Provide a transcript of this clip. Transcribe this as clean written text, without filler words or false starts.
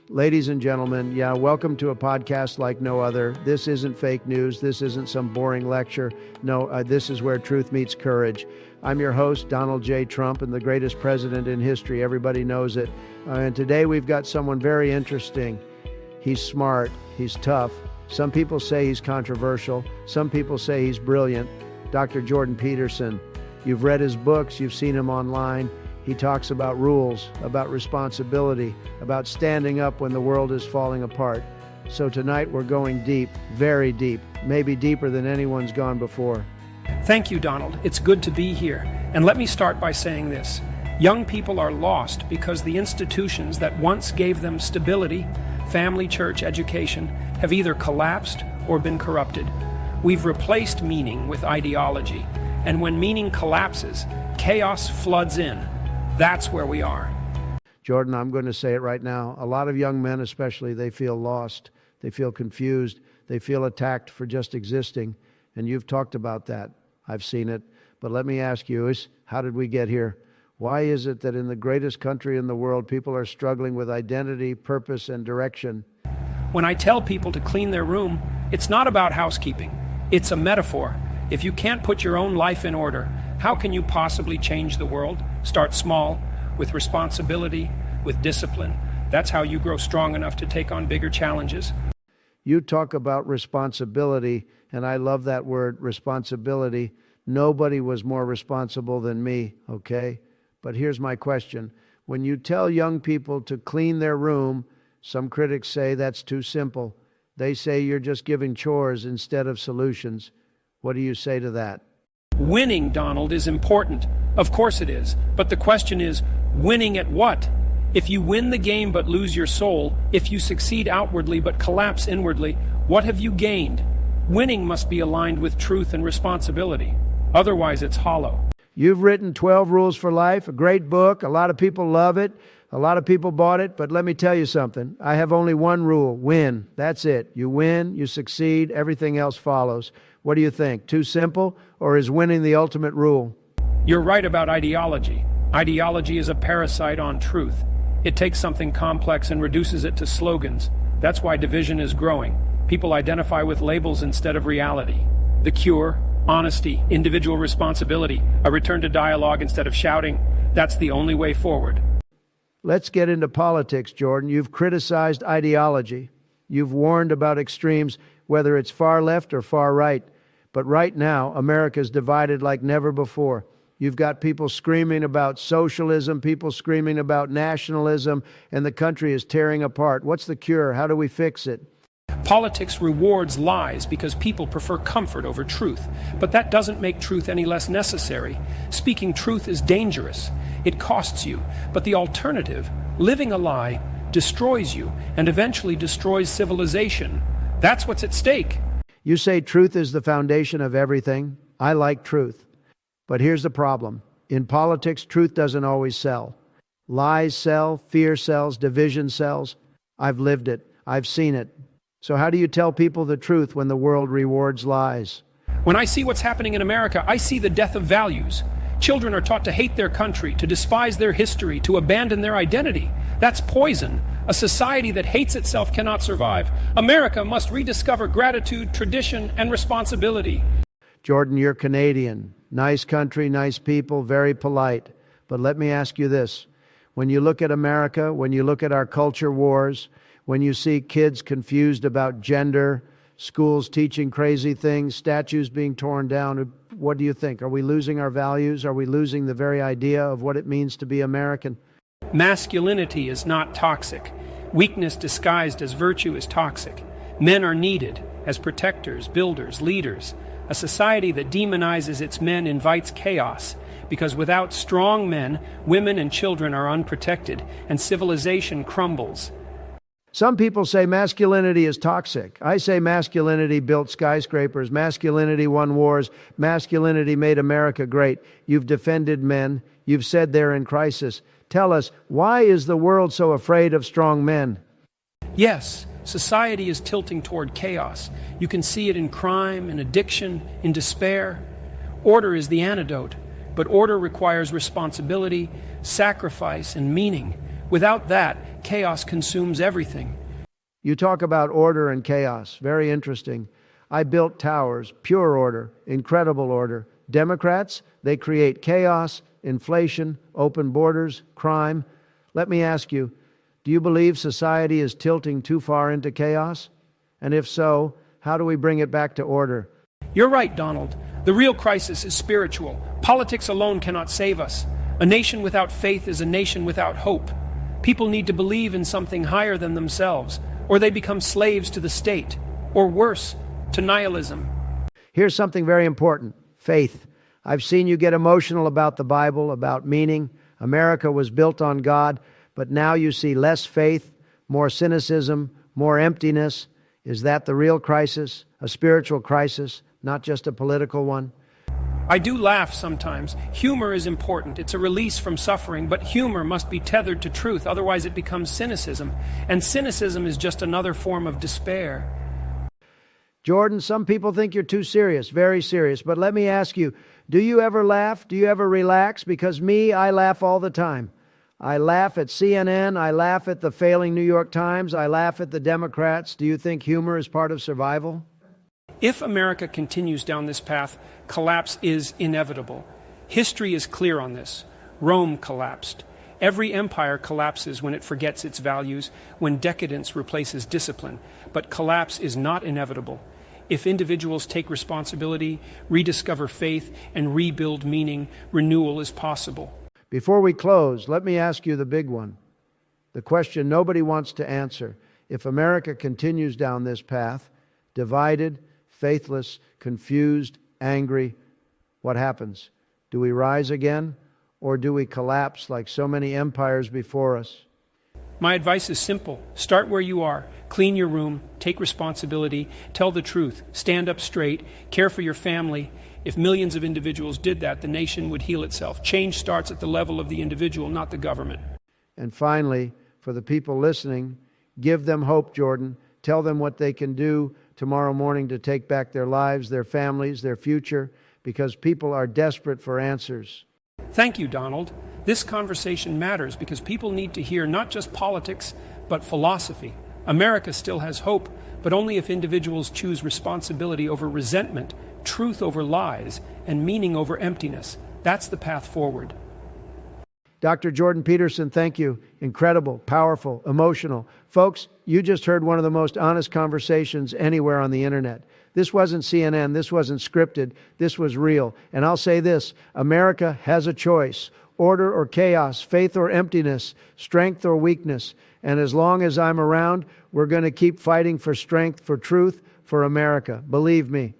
Ladies and gentlemen, welcome to a podcast like no other. This isn't fake news. This isn't some boring lecture. No, this is where truth meets courage. I'm your host, Donald J. Trump, and the greatest president in history. Everybody knows it. And today we've got someone very interesting. He's smart. He's tough. Some people say he's controversial. Some people say he's brilliant. Dr. Jordan Peterson. You've read his books. You've seen him online. He talks about rules, about responsibility, about standing up when the world is falling apart. So tonight we're going deep, very deep, maybe deeper than anyone's gone before. Thank you, Donald. It's good to be here. And let me start by saying this. Young people are lost because the institutions that once gave them stability, family, church, education, have either collapsed or been corrupted. We've replaced meaning with ideology. And when meaning collapses, chaos floods in. That's where we are. Jordan, I'm going to say it right now. A lot of young men especially, they feel lost. They feel confused. They feel attacked for just existing. And you've talked about that. I've seen it. But let me ask you, how did we get here? Why is it that in the greatest country in the world, people are struggling with identity, purpose, and direction? When I tell people to clean their room, it's not about housekeeping. It's a metaphor. If you can't put your own life in order, how can you possibly change the world? Start small, with responsibility, with discipline. That's how you grow strong enough to take on bigger challenges. You talk about responsibility, and I love that word, responsibility. Nobody was more responsible than me, okay? But here's my question. When you tell young people to clean their room, some critics say that's too simple. They say you're just giving chores instead of solutions. What do you say to that? Winning, Donald, is important. Of course it is. But the question is, winning at what? If you win the game but lose your soul, if you succeed outwardly but collapse inwardly, what have you gained? Winning must be aligned with truth and responsibility. Otherwise, it's hollow. You've written 12 Rules for Life, a great book. A lot of people love it. A lot of people bought it. But let me tell you something. I have only one rule. Win. That's it. You win, you succeed, everything else follows. What do you think? Too simple? Or is winning the ultimate rule? You're right about ideology. Ideology is a parasite on truth. It takes something complex and reduces it to slogans. That's why division is growing. People identify with labels instead of reality. The cure, honesty, individual responsibility, a return to dialogue instead of shouting. That's the only way forward. Let's get into politics, Jordan. You've criticized ideology. You've warned about extremes, whether it's far left or far right. But right now, America's divided like never before. You've got people screaming about socialism, people screaming about nationalism, and the country is tearing apart. What's the cure? How do we fix it? Politics rewards lies because people prefer comfort over truth. But that doesn't make truth any less necessary. Speaking truth is dangerous. It costs you. But the alternative, living a lie, destroys you and eventually destroys civilization. That's what's at stake. You say truth is the foundation of everything. I like truth. But here's the problem. In politics, truth doesn't always sell. Lies sell, fear sells, division sells. I've lived it. I've seen it. So how do you tell people the truth when the world rewards lies? When I see what's happening in America, I see the death of values. Children are taught to hate their country, to despise their history, to abandon their identity. That's poison. A society that hates itself cannot survive. America must rediscover gratitude, tradition, and responsibility. Jordan, you're Canadian. Nice country, nice people, very polite. But let me ask you this. When you look at America, when you look at our culture wars, when you see kids confused about gender, schools teaching crazy things, statues being torn down, what do you think? Are we losing our values? Are we losing the very idea of what it means to be American? Masculinity is not toxic. Weakness disguised as virtue is toxic. Men are needed as protectors, builders, leaders. A society that demonizes its men invites chaos, because without strong men, women and children are unprotected, and civilization crumbles. Some people say masculinity is toxic. I say masculinity built skyscrapers, masculinity won wars, masculinity made America great. You've defended men. You've said they're in crisis. Tell us, why is the world so afraid of strong men? Yes, society is tilting toward chaos. You can see it in crime, in addiction, in despair. Order is the antidote, but order requires responsibility, sacrifice, and meaning. Without that, chaos consumes everything. You talk about order and chaos. Very interesting. I built towers, pure order, incredible order. Democrats, they create chaos, inflation, open borders, crime. Let me ask you, do you believe society is tilting too far into chaos? And if so, how do we bring it back to order? You're right, Donald. The real crisis is spiritual. Politics alone cannot save us. A nation without faith is a nation without hope. People need to believe in something higher than themselves, or they become slaves to the state, or worse, to nihilism. Here's something very important: faith. I've seen you get emotional about the Bible, about meaning. America was built on God, but now you see less faith, more cynicism, more emptiness. Is that the real crisis? A spiritual crisis, not just a political one? I do laugh sometimes. Humor is important. It's a release from suffering, but humor must be tethered to truth, otherwise it becomes cynicism. And cynicism is just another form of despair. Jordan, some people think you're too serious, very serious. But let me ask you, do you ever laugh? Do you ever relax? Because me, I laugh all the time. I laugh at CNN. I laugh at the failing New York Times. I laugh at the Democrats. Do you think humor is part of survival? If America continues down this path, collapse is inevitable. History is clear on this. Rome collapsed. Every empire collapses when it forgets its values, when decadence replaces discipline. But collapse is not inevitable. If individuals take responsibility, rediscover faith, and rebuild meaning, renewal is possible. Before we close, let me ask you the big one, the question nobody wants to answer. If America continues down this path, divided, faithless, confused, angry, what happens? Do we rise again, or do we collapse like so many empires before us? My advice is simple. Start where you are. Clean your room, take responsibility, tell the truth, stand up straight, care for your family. If millions of individuals did that, the nation would heal itself. Change starts at the level of the individual, not the government. And finally, for the people listening, give them hope, Jordan. Tell them what they can do tomorrow morning to take back their lives, their families, their future, because people are desperate for answers. Thank you, Donald. This conversation matters because people need to hear not just politics, but philosophy. America still has hope, but only if individuals choose responsibility over resentment, truth over lies, and meaning over emptiness. That's the path forward. Dr. Jordan Peterson, thank you. Incredible, powerful, emotional. Folks, you just heard one of the most honest conversations anywhere on the internet. This wasn't CNN. This wasn't scripted. This was real. And I'll say this, America has a choice: order or chaos, faith or emptiness, strength or weakness. And as long as I'm around, we're going to keep fighting for strength, for truth, for America. Believe me.